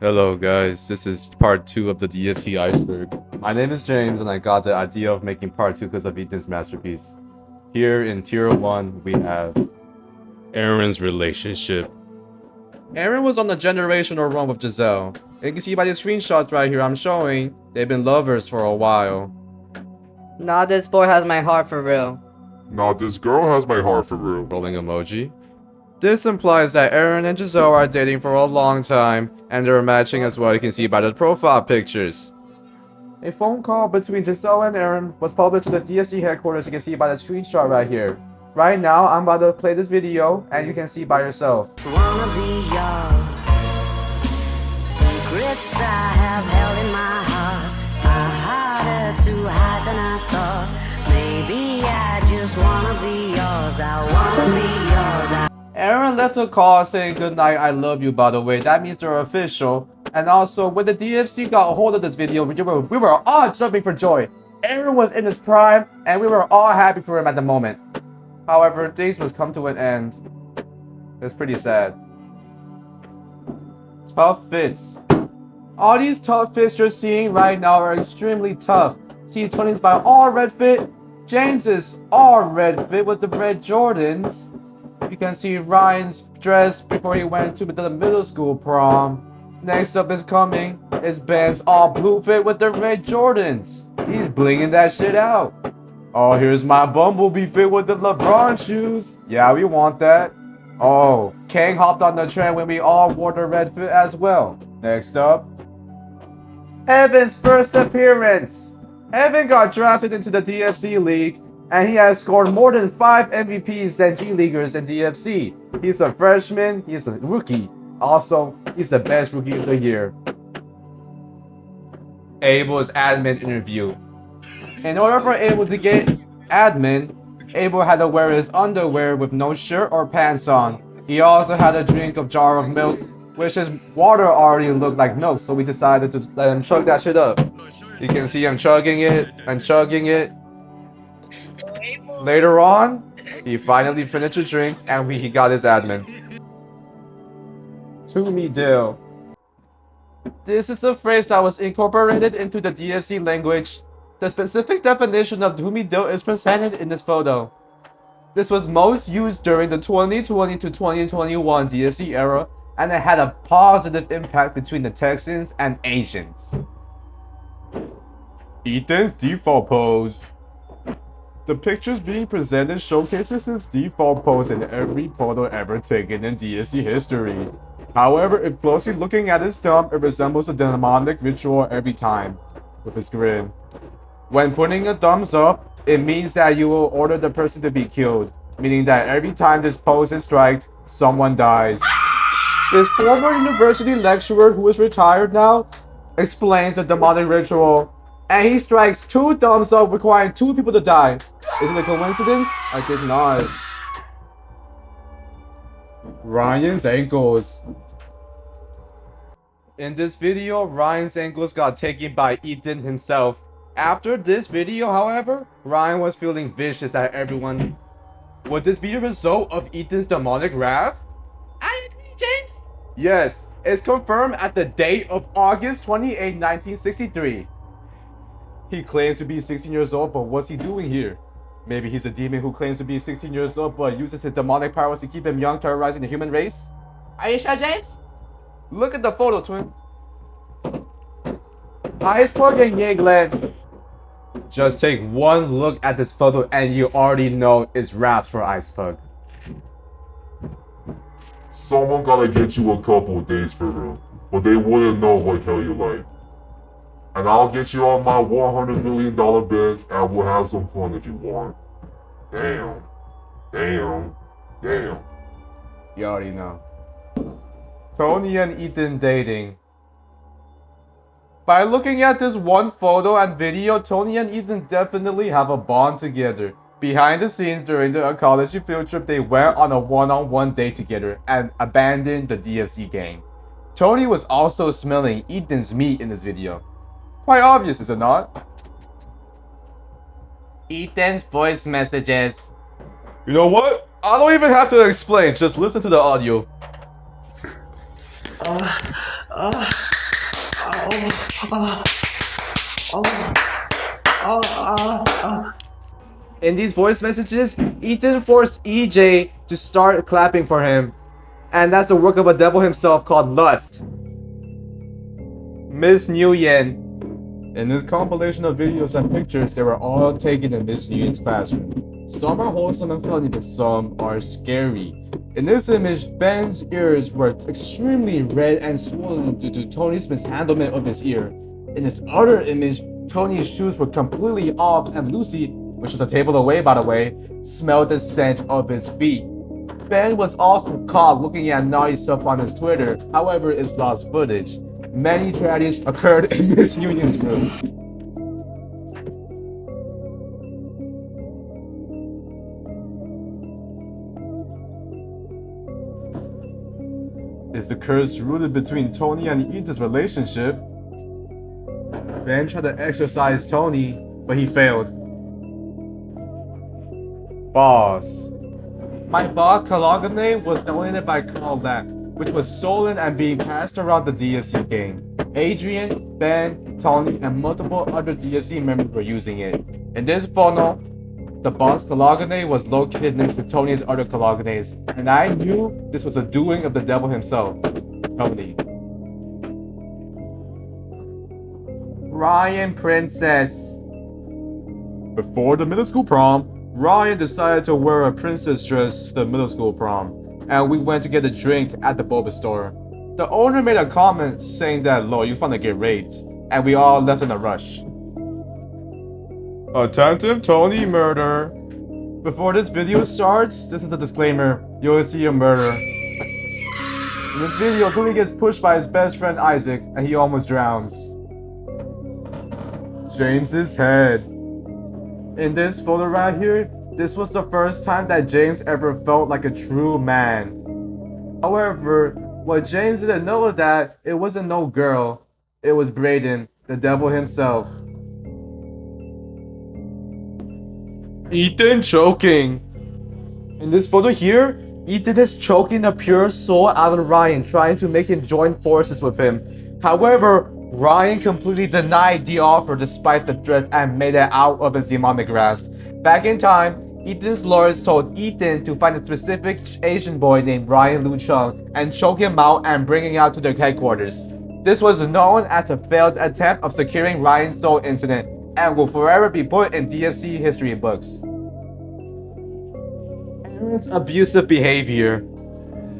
Hello guys, this is part 2 of the Dfc Iceberg. My name is James and I got the idea of making part 2 because of Ethan's masterpiece. Here in tier 1 we have Aaron's relationship. Aaron was on the generational run with Giselle. And you can see by these screenshots right here I'm showing, they've been lovers for a while. Nah, this boy has my heart for real. Nah, this girl has my heart for real. Rolling emoji. This implies that Aaron and Giselle are dating for a long time, and they're matching as well, you can see by the profile pictures. A phone call between Giselle and Aaron was published to the DFC headquarters, you can see by the screenshot right here. Right now, I'm about to play this video, and you can see by yourself. Wanna be yours. Secrets I have held in my heart are harder to hide than I thought. Maybe I just wanna be yours. I wanna be yours. Aaron left a call saying goodnight, I love you, by the way. That means they're official. And also, when the DFC got a hold of this video, we were all jumping for joy. Aaron was in his prime, and we were all happy for him at the moment. However, things must come to an end. It's pretty sad. Tough fits. All these tough fits you're seeing right now are extremely tough. See, Tony's by all red fit. James is all red fit with the red Jordans. You can see Ryan's dress before he went to the middle school prom. Next up is coming is Ben's all blue fit with the red Jordans. He's blinging that shit out. Oh, here's my Bumblebee fit with the LeBron shoes. Yeah, we want that. Oh, Kang hopped on the trend when we all wore the red fit as well. Next up, Evan's first appearance. Evan got drafted into the DFC League, and he has scored more than 5 MVPs than G Leaguers in DFC. He's a freshman, he's a rookie. Also, he's the best rookie of the year. Abel's admin interview. In order for Abel to get admin, Abel had to wear his underwear with no shirt or pants on. He also had a drink of jar of milk, which his water already looked like milk, so we decided to let him chug that shit up. You can see him chugging it and chugging it. Later on, he finally finished a drink and he got his admin. To me, Dill. This is a phrase that was incorporated into the DFC language. The specific definition of Doomy Dill is presented in this photo. This was most used during the 2020 to 2021 DFC era, and it had a positive impact between the Texans and Asians. Ethan's default pose. The pictures being presented showcases his default pose in every photo ever taken in DFC history. However, if closely looking at his thumb, it resembles a demonic ritual every time, with his grin. When putting a thumbs up, it means that you will order the person to be killed, meaning that every time this pose is striked, someone dies. This former university lecturer, who is retired now, explains the demonic ritual, and he strikes 2 thumbs up, requiring 2 people to die. Is it a coincidence? I think not. Ryan's ankles. In this video, Ryan's ankles got taken by Ethan himself. After this video, however, Ryan was feeling vicious at everyone. Would this be a result of Ethan's demonic wrath? I agree, James. Yes, it's confirmed at the date of August 28, 1963. He claims to be 16 years old, but what's he doing here? Maybe he's a demon who claims to be 16 years old, but uses his demonic powers to keep him young, terrorizing the human race? Are you sure, James? Look at the photo, twin. Iceberg and Yangland. Just take one look at this photo and you already know it's raps for Iceberg. Someone gotta get you a couple of days for real, but they wouldn't know what hell you like. And I'll get you on my $100 million bed and we'll have some fun if you want. Damn. Damn. Damn. You already know. Tony and Ethan dating. By looking at this one photo and video, Tony and Ethan definitely have a bond together. Behind the scenes during the college field trip, they went on a one-on-one date together and abandoned the DFC gang. Tony was also smelling Ethan's meat in this video. Quite obvious, is it not? Ethan's voice messages. You know what? I don't even have to explain, just listen to the audio. In these voice messages, Ethan forced EJ to start clapping for him. And that's the work of a devil himself called Lust. Miss Nguyen. In this compilation of videos and pictures, they were all taken in Miss Nguyen's classroom. Some are wholesome and funny, but some are scary. In this image, Ben's ears were extremely red and swollen due to Tony's mishandlement of his ear. In this other image, Tony's shoes were completely off and Lucy, which was a table away by the way, smelled the scent of his feet. Ben was also caught looking at naughty stuff on his Twitter, however it's lost footage. Many tragedies occurred in Miss Nguyen's room. Is the curse rooted between Tony and Ethan's relationship? Ben tried to exorcise Tony, but he failed. Boss. My boss, Kalogane, was donated by Carl Lack, which was stolen and being passed around the DFC gang. Adrian, Ben, Tony, and multiple other DFC members were using it. In this photo, the boss Kalogane was located next to Tony's other Kaloganes, and I knew this was a doing of the devil himself, Tony. Ryan Princess. Before the middle school prom, Ryan decided to wear a princess dress to the middle school prom, and we went to get a drink at the boba store. The owner made a comment saying that, "Lo, you finna get raped," and we all left in a rush. Attempted Tony murder. Before this video starts, this is a disclaimer. You'll see a murder. In this video, Tony gets pushed by his best friend Isaac, and he almost drowns. James's head. In this photo right here, this was the first time that James ever felt like a true man. However, what James didn't know is that it wasn't no girl, it was Brayden, the devil himself. Ethan choking. In this photo here, Ethan is choking the pure soul out of Ryan, trying to make him join forces with him. However, Ryan completely denied the offer despite the threat and made it out of his demonic grasp. Back in time, Ethan's lawyers told Ethan to find a specific Asian boy named Ryan Lu Chung and choke him out and bring him out to their headquarters. This was known as a failed attempt of securing Ryan's soul incident and will forever be put in DFC history books. Aaron's abusive behavior.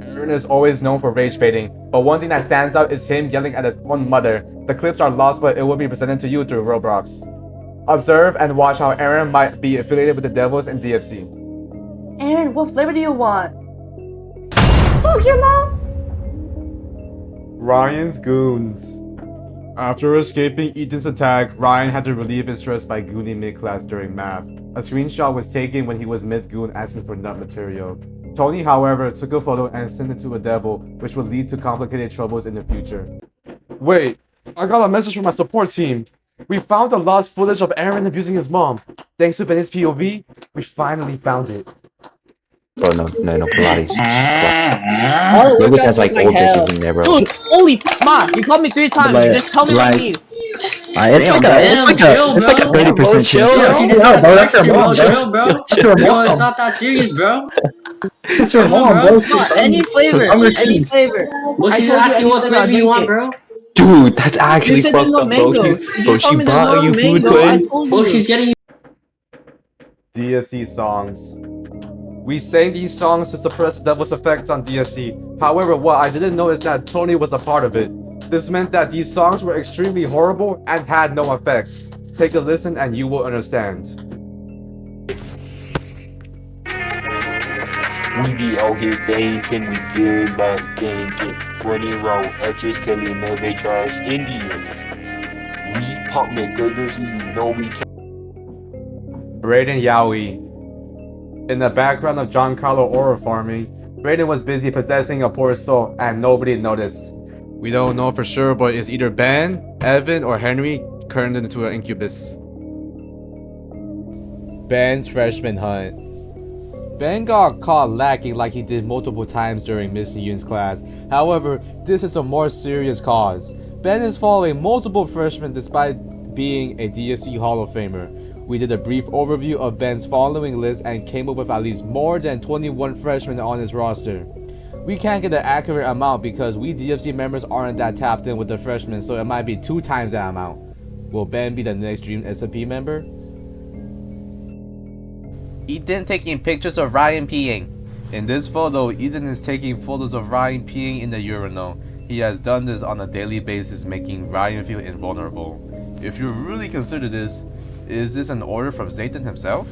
Aaron is always known for rage baiting, but one thing that stands out is him yelling at his own mother. The clips are lost, but it will be presented to you through Roblox. Observe and watch how Aaron might be affiliated with the devils in DFC. Aaron, what flavor do you want? Fuck your mom! Ryan's goons. After escaping Ethan's attack, Ryan had to relieve his stress by gooning mid-class during math. A screenshot was taken when he was mid-goon asking for nut material. Tony, however, took a photo and sent it to a devil, which would lead to complicated troubles in the future. Wait, I got a message from my support team. We found the lost footage of Aaron abusing his mom. Thanks to Benny's POV, we finally found it. Bro, no, Pilates. Oh, Maybe that's like old bitches in there, bro. dude, holy ma, you called me 3 times. Like- You just tell me what like- you need. It's like a 30% chill, chance. bro. She just Yeah, got bro, a that's your question, mom, bro. bro. Chill, bro. That's your Bro, mom. it's not that serious, bro. It's your Come on, mom, bro. bro. Ma, any flavor, I'm any confused. flavor. Well, I she's told you asking any what flavor, flavor you drink want, it. bro. Dude, that's actually You said fucked there's no up, bro. mango. You Bro, just told she me there's brought no you food, mango. I Quinn. told Well, you. she's getting you. DFC songs. We sang these songs to suppress the devil's effects on DFC. However, what I didn't know is that Tony was a part of it. This meant that these songs were extremely horrible and had no effect. Take a listen and you will understand. We be out here thinking we good like thinking. Running around actors killing all they trash Indians. We pop McGregors, you know we can. Brayden Yowie. In the background of Giancarlo Oro farming, Brayden was busy possessing a poor soul and nobody noticed. We don't know for sure, but it's either Ben, Evan, or Henry turned into an incubus. Ben's freshman hunt. Ben got caught lacking like he did multiple times during Miss Nguyen's class. However, this is a more serious cause. Ben is following multiple freshmen despite being a DFC Hall of Famer. We did a brief overview of Ben's following list and came up with at least more than 21 freshmen on his roster. We can't get an accurate amount because we DFC members aren't that tapped in with the freshmen, so it might be 2 times that amount. Will Ben be the next Dream SMP member? Ethan taking pictures of Ryan peeing. In this photo, Ethan is taking photos of Ryan peeing in the urinal. He has done this on a daily basis, making Ryan feel invulnerable. If you really consider this, is this an order from Satan himself?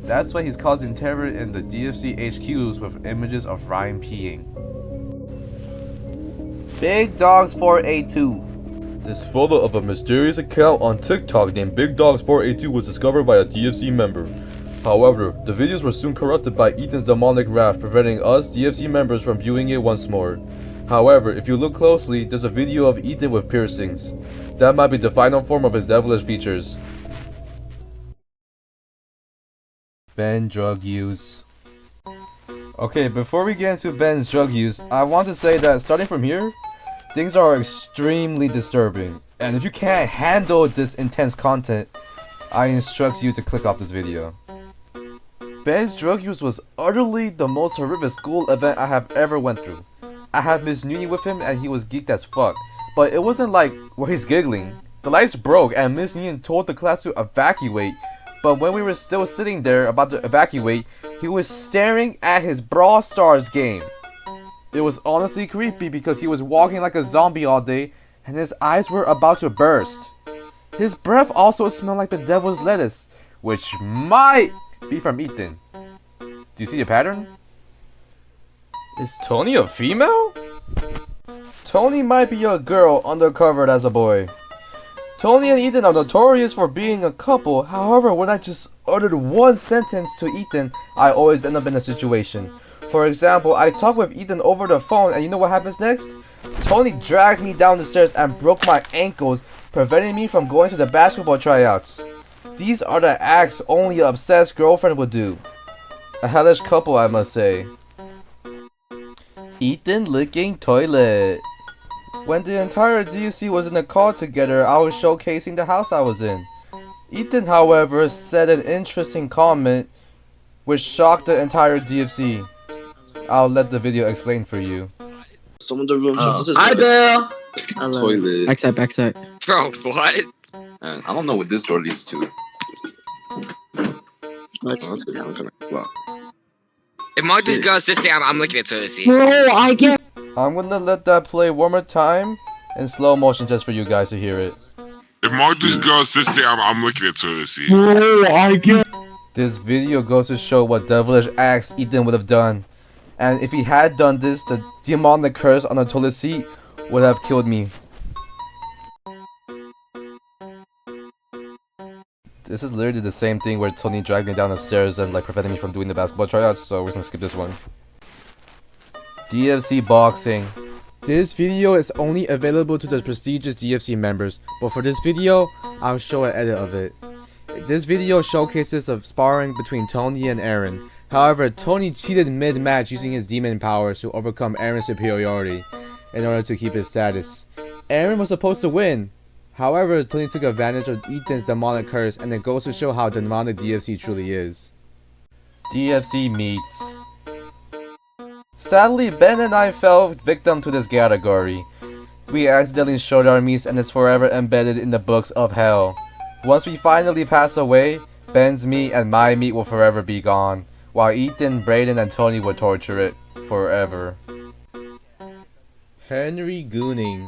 That's why he's causing terror in the DFC HQs with images of Ryan peeing. Big Dogs 482. This photo of a mysterious account on TikTok named Big Dogs 482 was discovered by a DFC member. However, the videos were soon corrupted by Ethan's demonic wrath, preventing us DFC members from viewing it once more. However, if you look closely, there's a video of Ethan with piercings. That might be the final form of his devilish features. Ben drug use. Okay, before we get into Ben's drug use, I want to say that starting from here, things are extremely disturbing. And if you can't handle this intense content, I instruct you to click off this video. Ben's drug use was utterly the most horrific school event I have ever went through. I had Miss Nguyen with him and he was geeked as fuck, but it wasn't like where he's giggling. The lights broke and Miss Nguyen told the class to evacuate, but when we were still sitting there about to evacuate, he was staring at his Brawl Stars game. It was honestly creepy because he was walking like a zombie all day and his eyes were about to burst. His breath also smelled like the devil's lettuce, which might be from Ethan. Do you see the pattern? Is Tony a female? Tony might be a girl undercover as a boy. Tony and Ethan are notorious for being a couple. However, when I just uttered one sentence to Ethan, I always end up in a situation. For example, I talk with Ethan over the phone and you know what happens next? Tony dragged me down the stairs and broke my ankles, preventing me from going to the basketball tryouts. These are the acts only an obsessed girlfriend would do. A hellish couple, I must say. Ethan licking toilet. When the entire DFC was in the car together, I was showcasing the house I was in. Ethan, however, said an interesting comment which shocked the entire DFC. I'll let the video explain for you. Some of the rooms. Hi, Bill. Toilet. Backside. Bro, what? I don't know what this door leads to. That's honestly some kind of wow. If Mark just goes this day, I'm looking at toilet seat. Bro, I get. I'm gonna let that play one more time in slow motion just for you guys to hear it. If Mark just goes this day, I'm looking at toilet seat. Bro, I get. This video goes to show what devilish acts Ethan would have done. And if he had done this, the demonic curse on the toilet seat would have killed me. This is literally the same thing where Tony dragged me down the stairs and like prevented me from doing the basketball tryouts, so we're gonna skip this one. DFC boxing. This video is only available to the prestigious DFC members, but for this video, I'll show an edit of it. This video showcases of sparring between Tony and Aaron. However, Tony cheated mid-match using his demon powers to overcome Aaron's superiority in order to keep his status. Aaron was supposed to win. However, Tony took advantage of Ethan's demonic curse, and it goes to show how demonic DFC truly is. DFC meets. Sadly, Ben and I fell victim to this category. We accidentally showed our meets and it's forever embedded in the books of hell. Once we finally pass away, Ben's meat and my meat will forever be gone, while Ethan, Brayden, and Tony will torture it forever. Henry Gooning.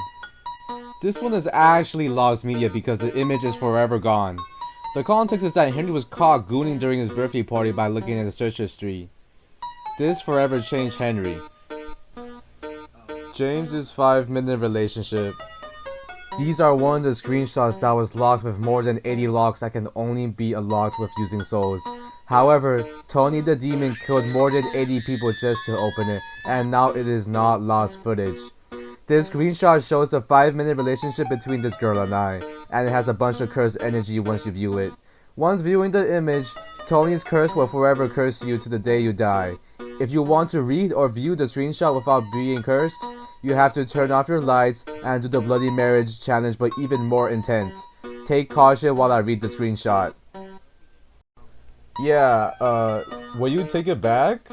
This one is actually lost media because the image is forever gone. The context is that Henry was caught gooning during his birthday party by looking at the search history. This forever changed Henry. James's 5-minute relationship. These are one of the screenshots that was locked with more than 80 locks that can only be unlocked with using souls. However, Tony the Demon killed more than 80 people just to open it, and now it is not lost footage. This screenshot shows a 5-minute relationship between this girl and I, and it has a bunch of cursed energy once you view it. Once viewing the image, Tony's curse will forever curse you to the day you die. If you want to read or view the screenshot without being cursed, you have to turn off your lights and do the bloody marriage challenge, but even more intense. Take caution while I read the screenshot. Yeah, will you take it back?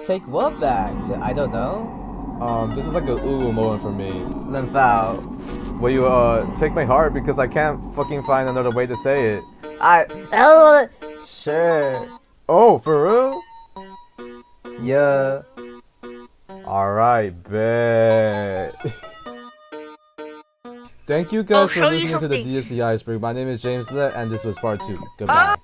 Take what back? I don't know. This is like a ooh moment for me. Then foul. Will you, take my heart because I can't fucking find another way to say it. Sure. Oh, for real? Yeah. Alright, bet. Thank you guys for listening to the Dfc Iceberg. My name is James Lett, and this was part 2. Goodbye.